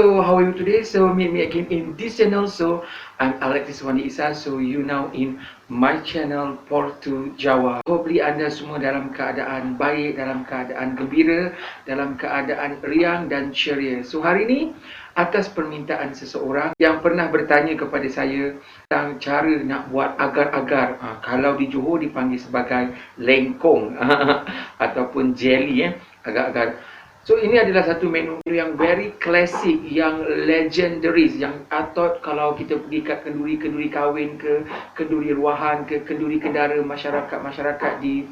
so how are you today? So meet me again in this channel. So I'm Alex Iswandi Isa. So you now in my channel Portu Jawa. Hopefully anda semua dalam keadaan baik, dalam keadaan gembira, dalam keadaan riang dan ceria. So hari ini atas permintaan seseorang yang pernah bertanya kepada saya tentang cara nak buat agar-agar. Kalau di Johor dipanggil sebagai lengkong ataupun jelly agar-agar. So ini adalah satu menu yang very classic, yang legendaries, yang atau kalau kita pergi kat kenduri-kenduri kahwin ke, kenduri ruahan ke, kenduri kendara masyarakat di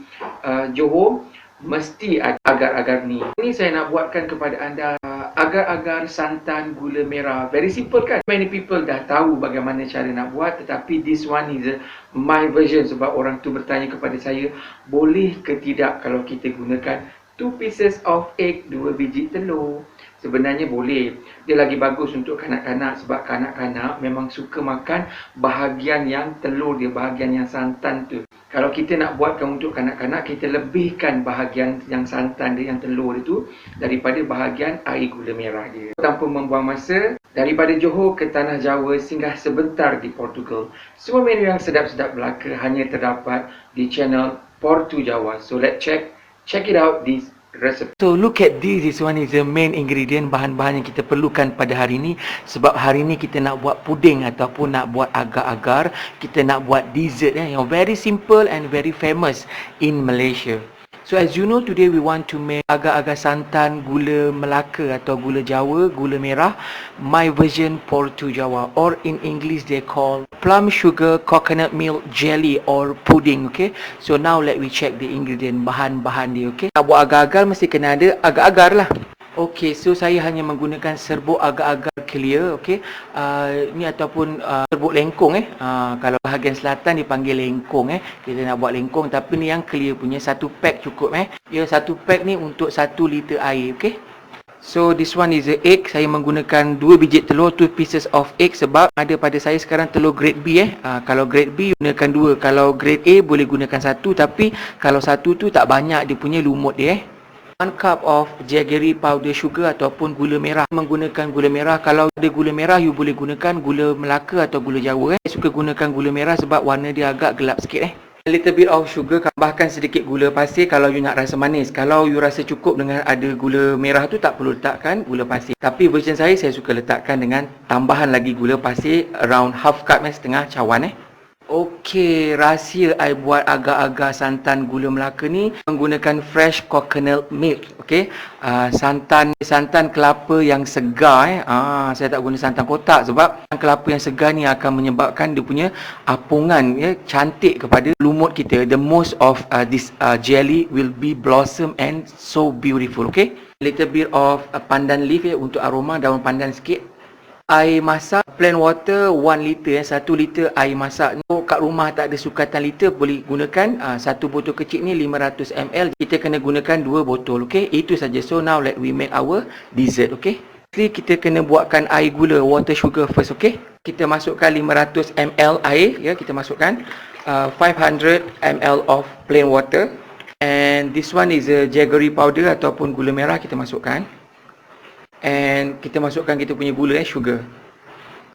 Johor, mesti ada agar-agar ni. Ini saya nak buatkan kepada anda agar-agar santan gula merah. Very simple kan? Many people dah tahu bagaimana cara nak buat, tetapi this one is my version sebab orang tu bertanya kepada saya, boleh ke tidak kalau kita gunakan 2 pieces of egg, 2 biji telur. Sebenarnya boleh. Dia lagi bagus untuk kanak-kanak sebab kanak-kanak memang suka makan bahagian yang telur dia, bahagian yang santan tu. Kalau kita nak buatkan untuk kanak-kanak, kita lebihkan bahagian yang santan dia, yang telur itu, daripada bahagian air gula merah dia. Tanpa membuang masa, daripada Johor ke Tanah Jawa, singgah sebentar di Portugal. Semua menu yang sedap-sedap belaka hanya terdapat di channel Portu Jawa. So let's check it out, this recipe. So look at this one is the main ingredient, bahan-bahan yang kita perlukan pada hari ini. Sebab hari ini kita nak buat puding ataupun nak buat agar-agar, kita nak buat dessert yang very simple and very famous in Malaysia. So as you know, today we want to make agar-agar santan gula Melaka atau gula Jawa, gula merah, my version Portu Jawa, or in English they call plum sugar coconut milk jelly or pudding. Okay, so now let me check the ingredient, bahan-bahan dia. Okay, nak buat agar-agar mesti kena ada agar-agar lah. Okay, so saya hanya menggunakan serbuk agar-agar clear. Okay, ni ataupun serbuk lengkong kalau bahagian selatan dipanggil lengkong kita nak buat lengkong, tapi ni yang clear punya, satu pack cukup ya, satu pack ni untuk 1 liter air. Okay, so this one is the egg. Saya menggunakan 2 biji telur, 2 pieces of egg, sebab ada pada saya sekarang telur grade B kalau grade B gunakan 2, kalau grade A boleh gunakan 1, tapi kalau 1 tu tak banyak dia punya lumut dia 1 cup of jaggery powder sugar ataupun gula merah. Menggunakan gula merah, kalau ada gula merah you boleh gunakan gula Melaka atau gula Jawa. Saya suka gunakan gula merah sebab warna dia agak gelap sikit A little bit of sugar, tambahkan sedikit gula pasir kalau you nak rasa manis. Kalau you rasa cukup dengan ada gula merah tu, tak perlu letakkan gula pasir. Tapi version saya suka letakkan dengan tambahan lagi gula pasir around half cup, setengah cawan Okey, rahsia I buat agar-agar santan gula Melaka ni menggunakan fresh coconut milk. Okey, santan kelapa yang segar saya tak guna santan kotak sebab kelapa yang segar ni akan menyebabkan dia punya apungan cantik kepada lumut kita. The most of this jelly will be blossom and so beautiful. Okey, little bit of pandan leaf untuk aroma, daun pandan sikit. Air masak plain water 1 liter 1 liter air masak. Kat rumah tak ada sukatan liter, boleh gunakan satu botol kecil ni 500 ml. Kita kena gunakan 2 botol. Okey, itu saja. So now let we make our dessert. Okey, kita kena buatkan air gula, water sugar first. Okey, kita masukkan 500 ml air kita masukkan 500 ml of plain water, and this one is a jaggery powder ataupun gula merah kita masukkan. And kita masukkan kita punya gula sugar.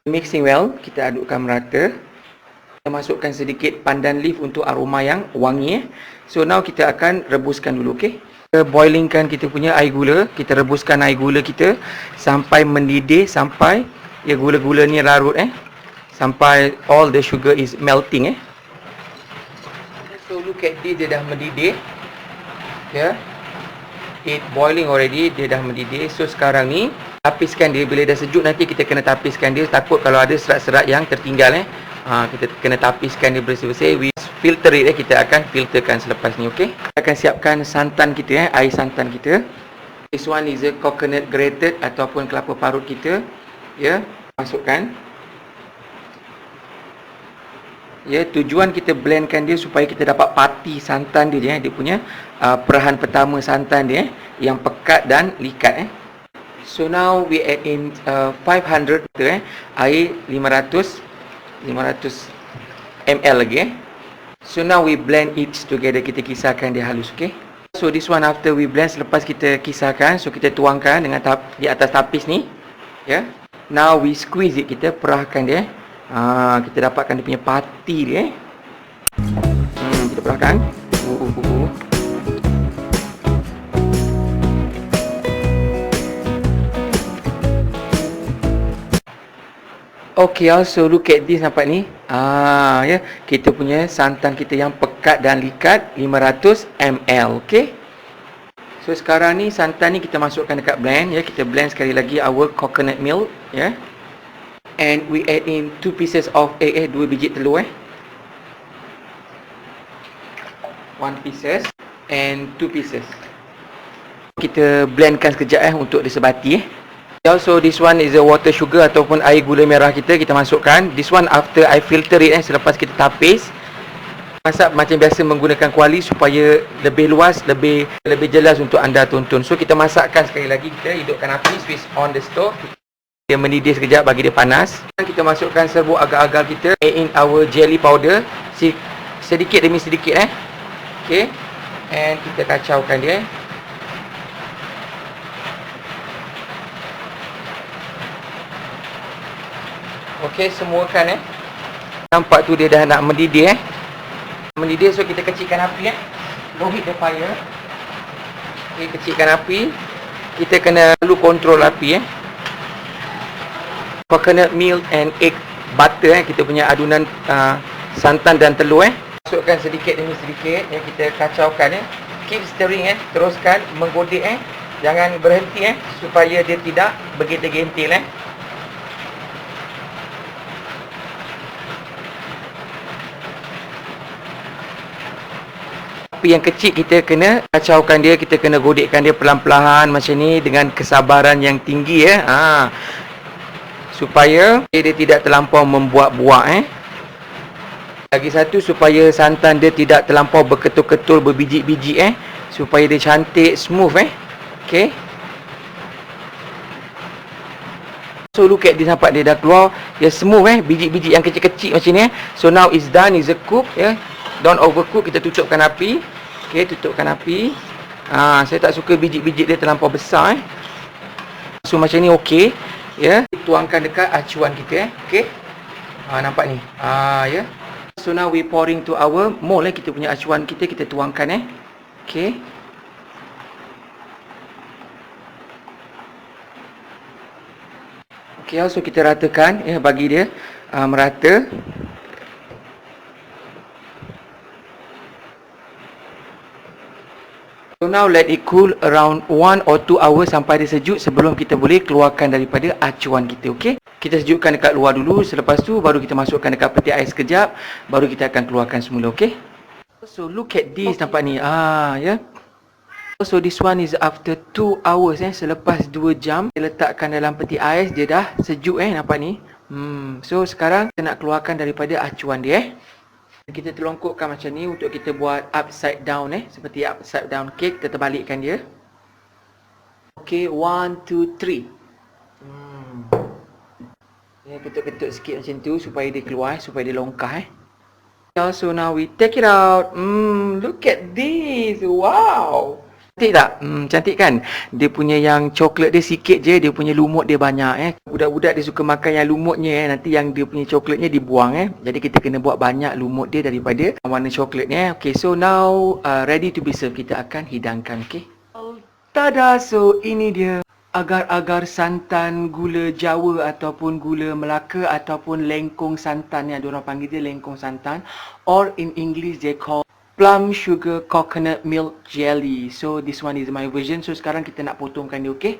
Mixing well, kita adukkan merata. Kita masukkan sedikit pandan leaf untuk aroma yang wangi So now kita akan rebuskan dulu. Okey, kita boilingkan kita punya air gula. Kita rebuskan air gula kita sampai mendidih, sampai gula-gula ni larut sampai all the sugar is melting So look at this, dia dah mendidih it boiling already, dia dah mendidih. So sekarang ni tapiskan dia. Bila dah sejuk nanti kita kena tapiskan dia, takut kalau ada serat-serat yang tertinggal kita kena tapiskan dia bersih-bersih. We filter it kita akan filterkan selepas ni. Okey, kita akan siapkan santan kita air santan kita. This one is a coconut grated ataupun kelapa parut kita masukkan. Tujuan kita blendkan dia supaya kita dapat pati santan dia punya perahan pertama santan dia yang pekat dan likat So now we add in 500 air 500 ml lagi So now we blend it together, kita kisarkan dia halus. Okay, so this one after we blend, selepas kita kisarkan, so kita tuangkan dengan di atas tapis ni. Ya. Now we squeeze it, kita perahkan dia. Kita dapatkan dia punya pati dia. Kita perahkan. Okay, also look at this, nampak ni. Ya, kita punya santan kita yang pekat dan likat 500 ml, okay. So sekarang ni santan ni kita masukkan dekat blend, ya. Kita blend sekali lagi our coconut milk, ya. And we add in 2 pieces of egg, 2 biji telur, 1 pieces and 2 pieces. Kita blendkan sekejap untuk dia sebati, So this one is a water sugar ataupun air gula merah kita masukkan. This one after I filter it, selepas kita tapis. Masak macam biasa menggunakan kuali supaya lebih luas, lebih jelas untuk anda tonton. So kita masakkan sekali lagi, kita hidupkan api, switch on the stove. Dia mendidih sekejap, bagi dia panas. Kita masukkan serbuk agar-agar kita, in our jelly powder, sedikit demi sedikit, Okay. And kita kacaukan dia. Okey, semuakan Nampak tu dia dah nak mendidih Mendidih, so kita kecilkan api Low heat the fire. Okey, kecilkan api. Kita kena perlu kontrol api Coconut milk and egg butter kita punya adunan santan dan telur Masukkan sedikit demi sedikit kita kacaukan Keep stirring teruskan menggodek Jangan berhenti supaya dia tidak bergentil-gentil Yang kecil kita kena kacaukan dia, kita kena godekkan dia perlahan-lahan macam ni dengan kesabaran yang tinggi supaya dia tidak terlampau membuak-buak Lagi satu, supaya santan dia tidak terlampau berketul-ketul, berbiji-biji supaya dia cantik, smooth Okay. So look at this, nampak dia dah keluar, dia smooth biji-biji yang kecil-kecil macam ni So now it's done, is a cook Don't overcook, kita tutupkan api. Okey, tutupkan api. Saya tak suka biji-biji dia terlampau besar So macam ni okey, tuangkan dekat acuan kita okey. Nampak ni. So now we pouring to our mold kita punya acuan kita tuangkan okey. Okey, so kita ratakan bagi dia merata. So now let it cool around 1 or 2 hours sampai dia sejuk sebelum kita boleh keluarkan daripada acuan kita, okey. Kita sejukkan dekat luar dulu, selepas tu baru kita masukkan dekat peti ais sekejap, baru kita akan keluarkan semula, okey. So look at this, nampak ni. So this one is after 2 hours selepas 2 jam dia letakkan dalam peti ais, dia dah sejuk nampak ni. So sekarang kita nak keluarkan daripada acuan dia Kita telongkokkan macam ni untuk kita buat upside down seperti upside down cake. Kita terbalikkan dia. Okey, 1 2 3. Ketuk-ketuk sikit macam tu supaya dia keluar, supaya dia longkah So now we take it out. Look at this. Wow. Cantik tak? Cantik kan? Dia punya yang coklat dia sikit je, dia punya lumut dia banyak Budak-budak dia suka makan yang lumutnya Nanti yang dia punya coklatnya dibuang Jadi kita kena buat banyak lumut dia daripada warna coklatnya Okay, so now ready to be served. Kita akan hidangkan, okay. Tada! So ini dia agar-agar santan gula Jawa ataupun gula Melaka ataupun lengkong santan yang diorang panggil dia lengkong santan, or in English they call plum sugar coconut milk jelly. So this one is my version. So sekarang kita nak potongkan dia, okey.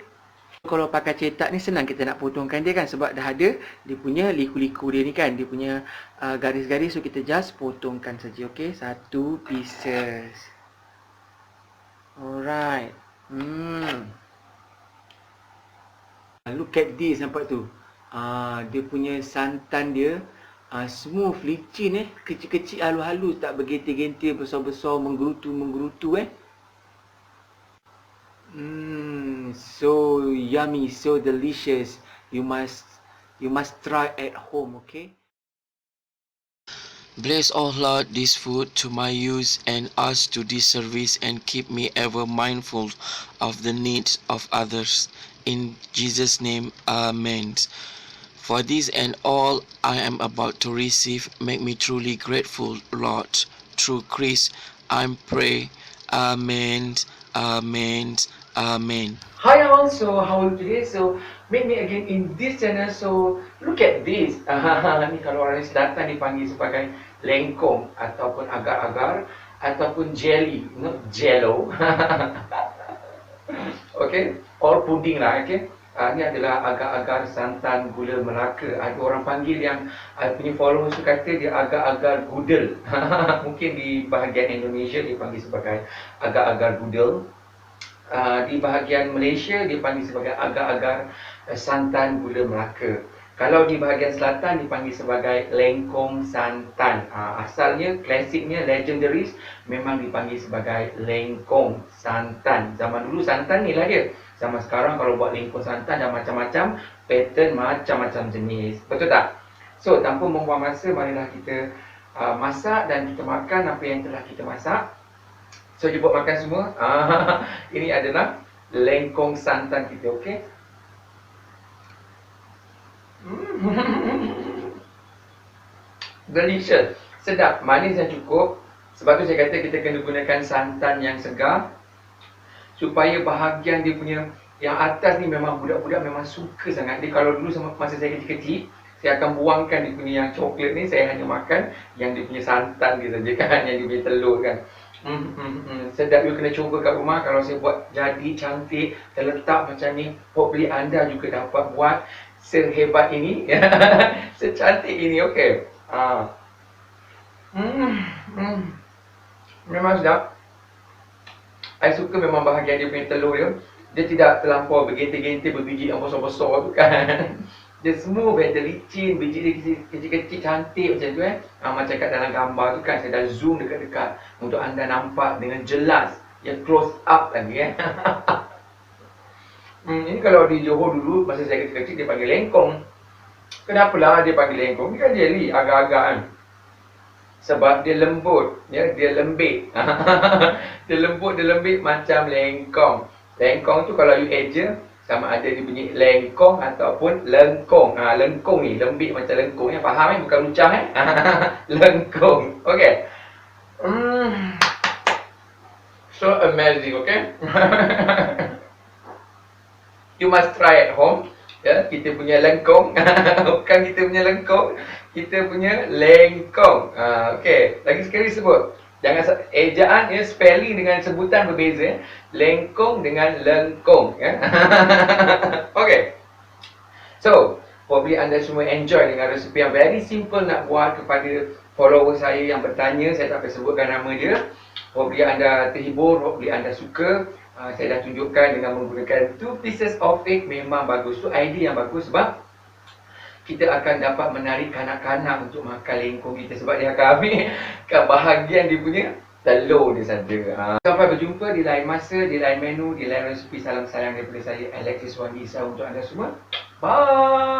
Kalau pakai cetak ni senang kita nak potongkan dia kan, sebab dah ada dia punya liku-liku dia ni kan, dia punya garis-garis. So kita just potongkan saja, okey. 1 pieces. Alright. Look at this, nampak tu. Dia punya santan dia smooth, licin kecil-kecil, halus-halus, tak bergentil-gentil, besar-besar, menggerutu. So yummy, so delicious. You must try at home, okay? Bless Allah this food to my use and us to this service, and keep me ever mindful of the needs of others. In Jesus' name, Amen. For this and all I am about to receive, make me truly grateful, Lord. Through Christ, I pray. Amen. Amen. Amen. Hi all, so how are you today? So meet me again in this channel. So look at this. Ni kalau orang selatan dipanggil sebagai lengkong ataupun agar-agar ataupun jelly, not jello. Okay, or puding lah. Okay, ni adalah agar-agar santan gula Melaka. Ada orang panggil yang punya followers tu kata dia agar-agar gudel. Mungkin di bahagian Indonesia dipanggil sebagai agar-agar gudel. Di bahagian Malaysia dipanggil sebagai agar-agar santan gula Melaka. Kalau di bahagian selatan dipanggil sebagai lengkong santan. Asalnya, klasiknya, legendaries memang dipanggil sebagai lengkong santan. Zaman dulu santan ni lah dia. Zaman sekarang kalau buat lengkong santan dah macam-macam, pattern macam-macam jenis. Betul tak? So, tanpa membuang masa, marilah kita masak dan kita makan apa yang telah kita masak. So, jemput makan semua. Ini adalah lengkong santan kita, okey? Delicious. Sedap, manis dan cukup. Sebab tu saya kata kita kena gunakan santan yang segar supaya bahagian dia punya yang atas ni memang budak-budak memang suka sangat. Dia kalau dulu masa saya kecil-kecil, saya akan buangkan dia punya yang coklat ni, saya hanya makan yang dia punya santan dia saja kan, yang dia punya telur kan. Sedap, you kena cuba kat rumah. Kalau saya buat jadi cantik, terletak macam ni, hopefully anda juga dapat buat sehebat ini, secantik ini, okey. Memang sedap. Saya suka memang bahagian dia punya telur dia. Dia tidak terlampau bergentir-gentir, berbiji yang besar-besar tu kan. Dia smooth, dia licin, biji dia kecil-kecil cantik macam tu macam kat dalam gambar tu kan, saya dah zoom dekat-dekat untuk anda nampak dengan jelas, yang close up lagi Ini kalau di Johor dulu masa saya kecil-kecil dia panggil lengkong. Kenapalah dia panggil lengkong? Ni kan jelly, agak-agak kan. Sebab dia lembut, ya, dia lembik. Dia lembut, dia lembik macam lengkong. Lengkong tu kalau you eja, sama ada dia bunyi lengkong ataupun lengkong. Lengkong ni lembik macam lengkong ya. Faham bukan lucah Lengkong. Okey. So amazing, okay? You must try at home. Ya, kita punya lengkong. Bukan kita punya lengkong, kita punya lengkong. Okey, lagi sekali sebut. Jangan ejaan ya, spelling dengan sebutan berbeza. Lengkong dengan lengkong ya. Okey. So, hopefully anda semua enjoy dengan resepi yang very simple nak buat. Kepada follower saya yang bertanya, saya tak payah sebutkan nama dia. Hopefully anda terhibur, hopefully anda suka. Saya dah tunjukkan dengan menggunakan 2 pieces of egg, memang bagus. Tu idea yang bagus sebab kita akan dapat menarik kanak-kanak untuk makan lengkong kita. Sebab dia akan ambil ke bahagian dia punya telur dia saja. Sampai berjumpa di lain masa, di lain menu, di lain resepi. Salam sayang daripada saya, Alexis Wan Isa, untuk anda semua. Bye!